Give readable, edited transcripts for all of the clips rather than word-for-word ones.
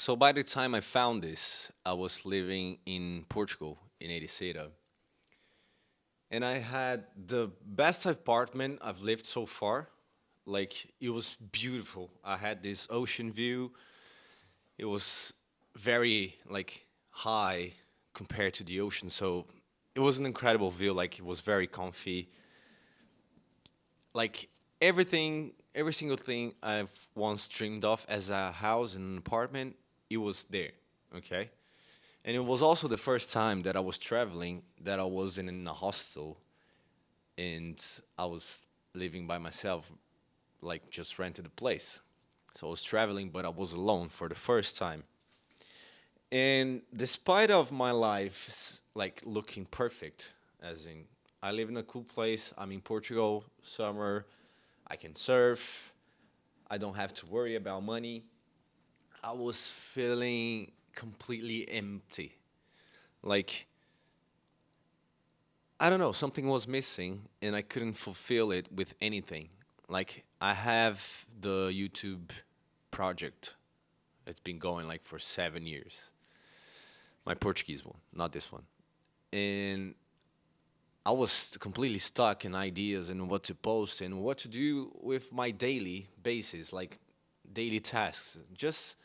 So by the time I found this, I was living in Portugal in Ericeira, and I had the best apartment I've lived so far. Like it was beautiful. I had this ocean view. It was very like high compared to the ocean, so it was an incredible view. Like it was very comfy. Like everything, every single thing I've once dreamed of as a house and an apartment, it was there. Okay. And it was also the first time that I was traveling that I was in a hostel and I was living by myself, like just rented a place. So I was traveling, but I was alone for the first time. And despite of my life like looking perfect, as in I live in a cool place, I'm in Portugal, summer, I can surf, I don't have to worry about money. I was feeling completely empty. Like I don't know, something was missing and I couldn't fulfill it with anything. Like I have the YouTube project. It's been going like for 7 years. My Portuguese one, not this one. And I was completely stuck in ideas and what to post and what to do with my daily basis, like daily tasks. Just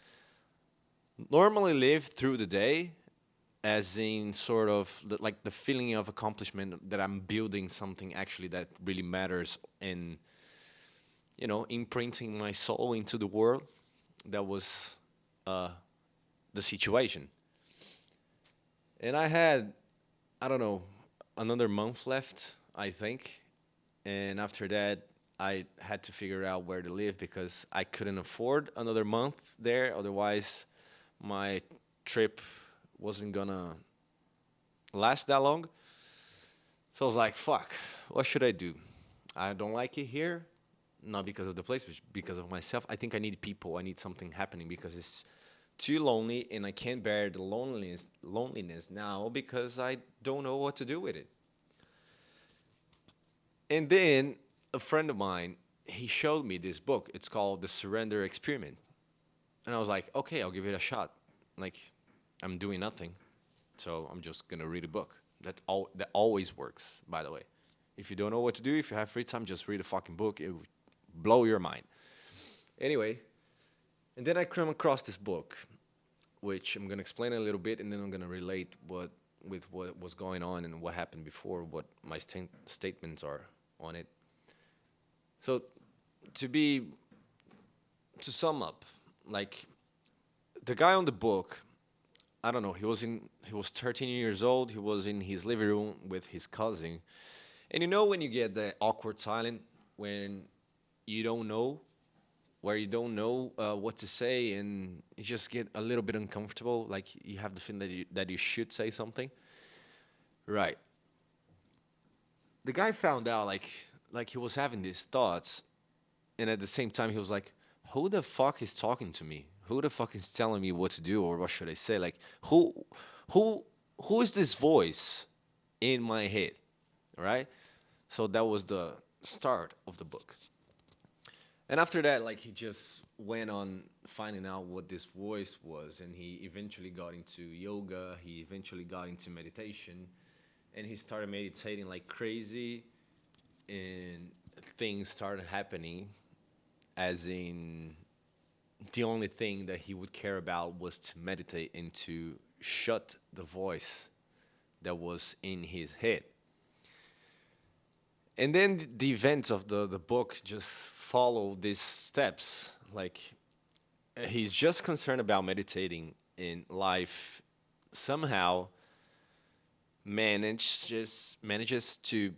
normally live through the day as in sort of like the feeling of accomplishment that I'm building something actually that really matters and imprinting my soul into the world. That was the situation. And I had, I don't know, another month left, I think. And after that, I had to figure out where to live because I couldn't afford another month there. Otherwise, my trip wasn't gonna last that long. So I was like, fuck, what should I do? I don't like it here, not because of the place, but because of myself. I think I need people. I need something happening because it's too lonely and I can't bear the loneliness now because I don't know what to do with it. And then a friend of mine, he showed me this book. It's called The Surrender Experiment. And I was like, okay, I'll give it a shot. Like, I'm doing nothing, so I'm just gonna read a book. That always works, by the way. If you don't know what to do, if you have free time, just read a fucking book. It will blow your mind. Anyway, and then I come across this book, which I'm gonna explain a little bit, and then I'm gonna relate what was going on and what happened before, what my statements are on it. So, to be to sum up, like the guy on the book, I don't know. He was 13 years old. He was in his living room with his cousin, and you know when you get the awkward silence when you don't know where you don't know what to say, and you just get a little bit uncomfortable. Like you have the feeling that you should say something. Right. The guy found out like he was having these thoughts, and at the same time he was like, "Who the fuck is talking to me? Who the fuck is telling me what to do or what should I say? Like who who is this voice in my head?" Right? So that was the start of the book. And after that, like he just went on finding out what this voice was, and he eventually got into yoga. He eventually got into meditation, and he started meditating like crazy, and things started happening. As in, the only thing that he would care about was to meditate and to shut the voice that was in his head. And then the events of the book just follow these steps. Like he's just concerned about meditating in life somehow manages to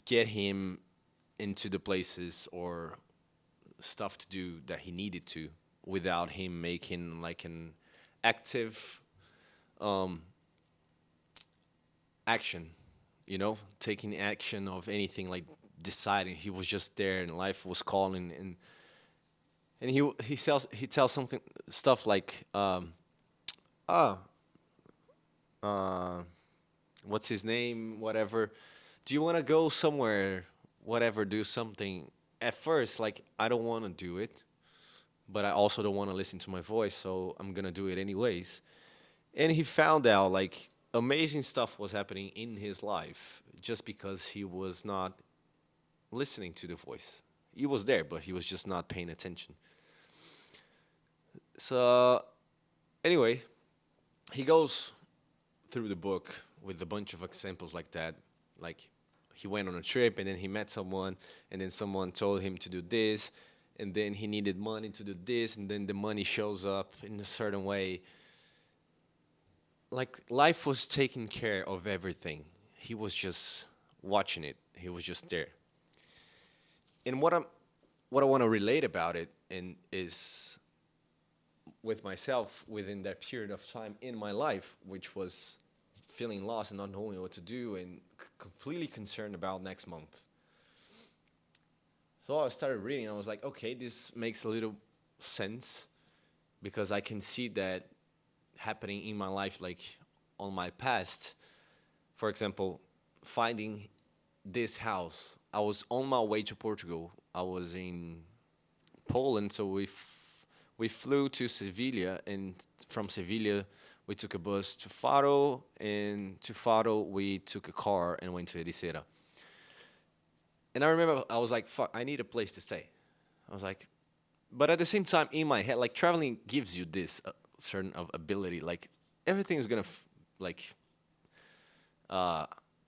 get him into the places or stuff to do that he needed to without him making like an active action, taking action of anything like deciding. He was just there and life was calling, and he tells something stuff like oh what's his name, whatever, do you want to go somewhere, whatever, do something. At first, like, I don't want to do it, but I also don't want to listen to my voice, so I'm gonna do it anyways. And he found out like amazing stuff was happening in his life just because he was not listening to the voice. He was there, but he was just not paying attention. So anyway, he goes through the book with a bunch of examples like that. Like he went on a trip and then he met someone and then someone told him to do this and then he needed money to do this and then the money shows up in a certain way. Like life was taking care of everything. He was just watching it. He was just there. And what I want to relate about it and is with myself within that period of time in my life, which was feeling lost and not knowing what to do and completely concerned about next month. So I started reading. I was like, okay, this makes a little sense because I can see that happening in my life, like on my past. For example, finding this house. I was on my way to Portugal. I was in Poland, so we flew to Sevilla, and from Sevilla we took a bus to Faro, and to Faro we took a car and went to Ericeira. And I remember I was like, "Fuck, I need a place to stay." I was like, but at the same time, in my head, like traveling gives you this certain of ability, like everything is gonna like uh,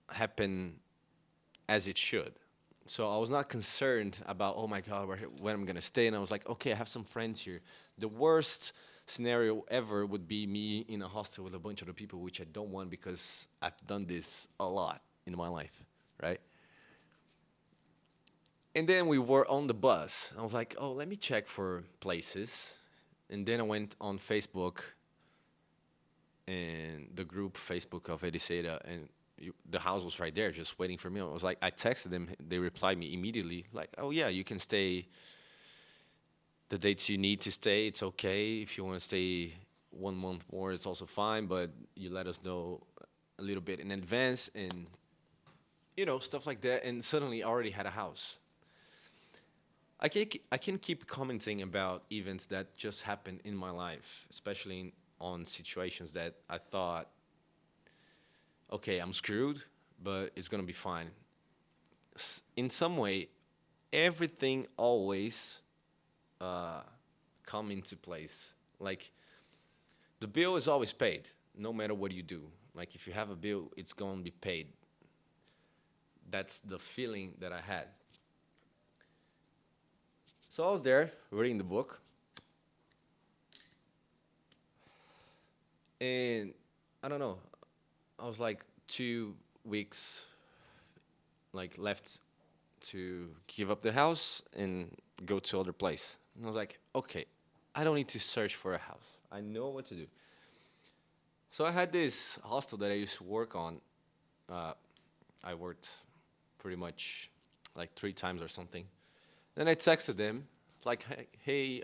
happen as it should. So I was not concerned about, oh my God, where I'm gonna stay. And I was like, okay, I have some friends here. The worst scenario ever would be me in a hostel with a bunch of other people, which I don't want because I've done this a lot in my life, right? And then we were on the bus. I was like, oh, let me check for places. And then I went on Facebook and the group Facebook of Ericeira, and the house was right there, just waiting for me. I was like, I texted them. They replied me immediately, like, "Oh yeah, you can stay the dates you need to stay. It's okay. If you want to stay 1 month more, it's also fine. But you let us know a little bit in advance, and stuff like that." And suddenly, I already had a house. I can keep commenting about events that just happened in my life, especially on situations that I thought, okay, I'm screwed, but it's gonna be fine. In some way, everything always uh, come into place. Like the bill is always paid, no matter what you do. Like if you have a bill, it's gonna be paid. That's the feeling that I had. So I was there reading the book, and I don't know. I was like 2 weeks like left to give up the house and go to other place. And I was like, okay, I don't need to search for a house. I know what to do. So I had this hostel that I used to work on. Uh, I worked pretty much like 3 times or something. Then I texted them like, hey,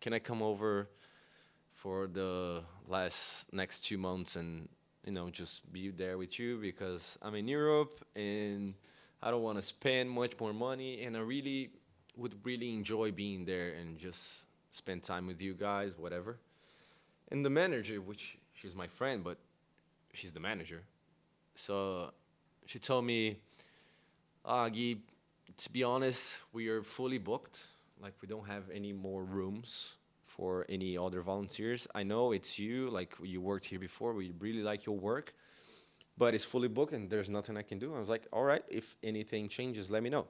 can I come over for the last next 2 months and just be there with you because I'm in Europe and I don't want to spend much more money and I really would really enjoy being there and just spend time with you guys, whatever. And the manager, which she's my friend, but she's the manager, so she told me, Gui, to be honest, we are fully booked. Like we don't have any more rooms for any other volunteers. I know it's you, like you worked here before. We really like your work, but it's fully booked and there's nothing I can do. I was like, all right, if anything changes, let me know.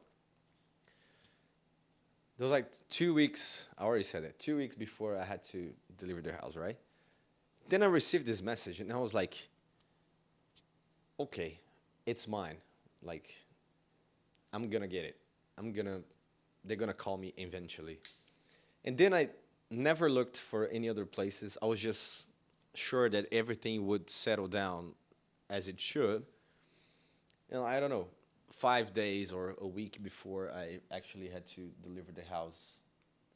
There was like 2 weeks. I already said that 2 weeks before I had to deliver their house, right? Then I received this message and I was like, okay, it's mine. Like I'm gonna get it. I'm gonna. They're gonna call me eventually. And then I never looked for any other places. I was just sure that everything would settle down as it should. And I don't know, 5 days or a week before I actually had to deliver the house,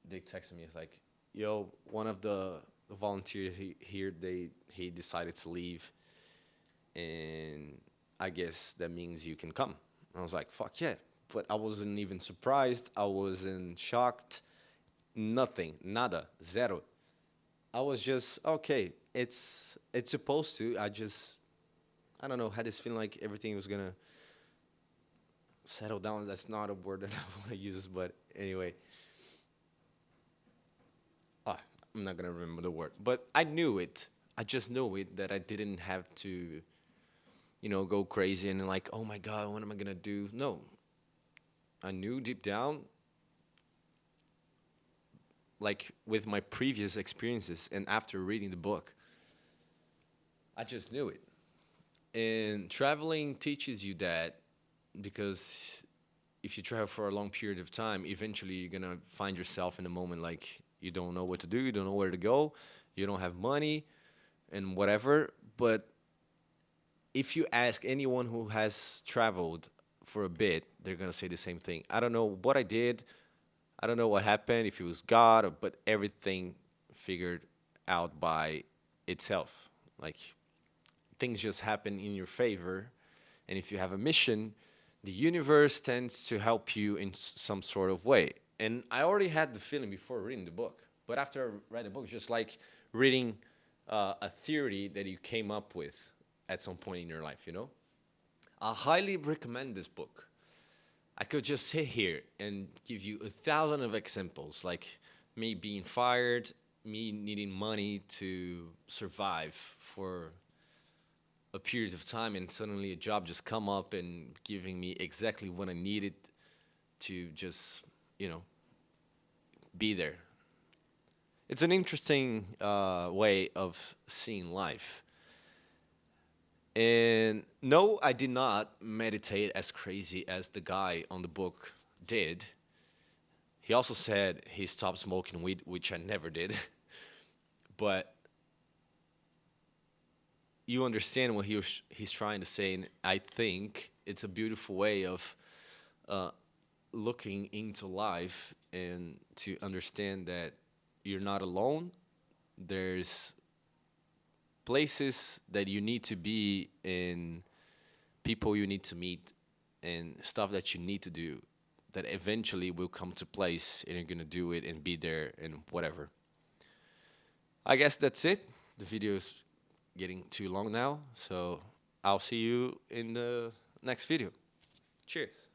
they texted me. It's like, "Yo, one of the volunteers here, he decided to leave, and I guess that means you can come." I was like, "Fuck yeah!" But I wasn't even surprised. I wasn't shocked. Nothing, nada, zero. I was just okay. It's supposed to. I don't know. Had this feeling like everything was gonna settle down. That's not a word that I want to use, but anyway, ah, I'm not gonna remember the word. But I knew it. I just knew it that I didn't have to, go crazy and like, oh my god, what am I gonna do? No, I knew deep down, like with my previous experiences and after reading the book, I just knew it. And traveling teaches you that because if you travel for a long period of time, eventually you're gonna find yourself in a moment like you don't know what to do, you don't know where to go, you don't have money, and whatever. But if you ask anyone who has traveled for a bit, they're gonna say the same thing. I don't know what I did, I don't know what happened, if it was God, but everything figured out by itself. Like things just happen in your favor. And if you have a mission, the universe tends to help you in some sort of way. And I already had the feeling before reading the book. But after I read the book, it's just like reading a theory that you came up with at some point in your life. I highly recommend this book. I could just sit here and give you 1,000 of examples, like me being fired, me needing money to survive for a period of time, and suddenly a job just come up and giving me exactly what I needed to just, you know, be there. It's an interesting way of seeing life. And no, I did not meditate as crazy as the guy on the book did. He also said he stopped smoking weed, which I never did. But you understand what he's trying to say, and I think it's a beautiful way of uh, looking into life and to understand that you're not alone. There's places that you need to be in, people you need to meet, and stuff that you need to do that eventually will come to place, and you're gonna do it and be there and whatever. I guess that's it. The video is getting too long now, so I'll see you in the next video. Cheers.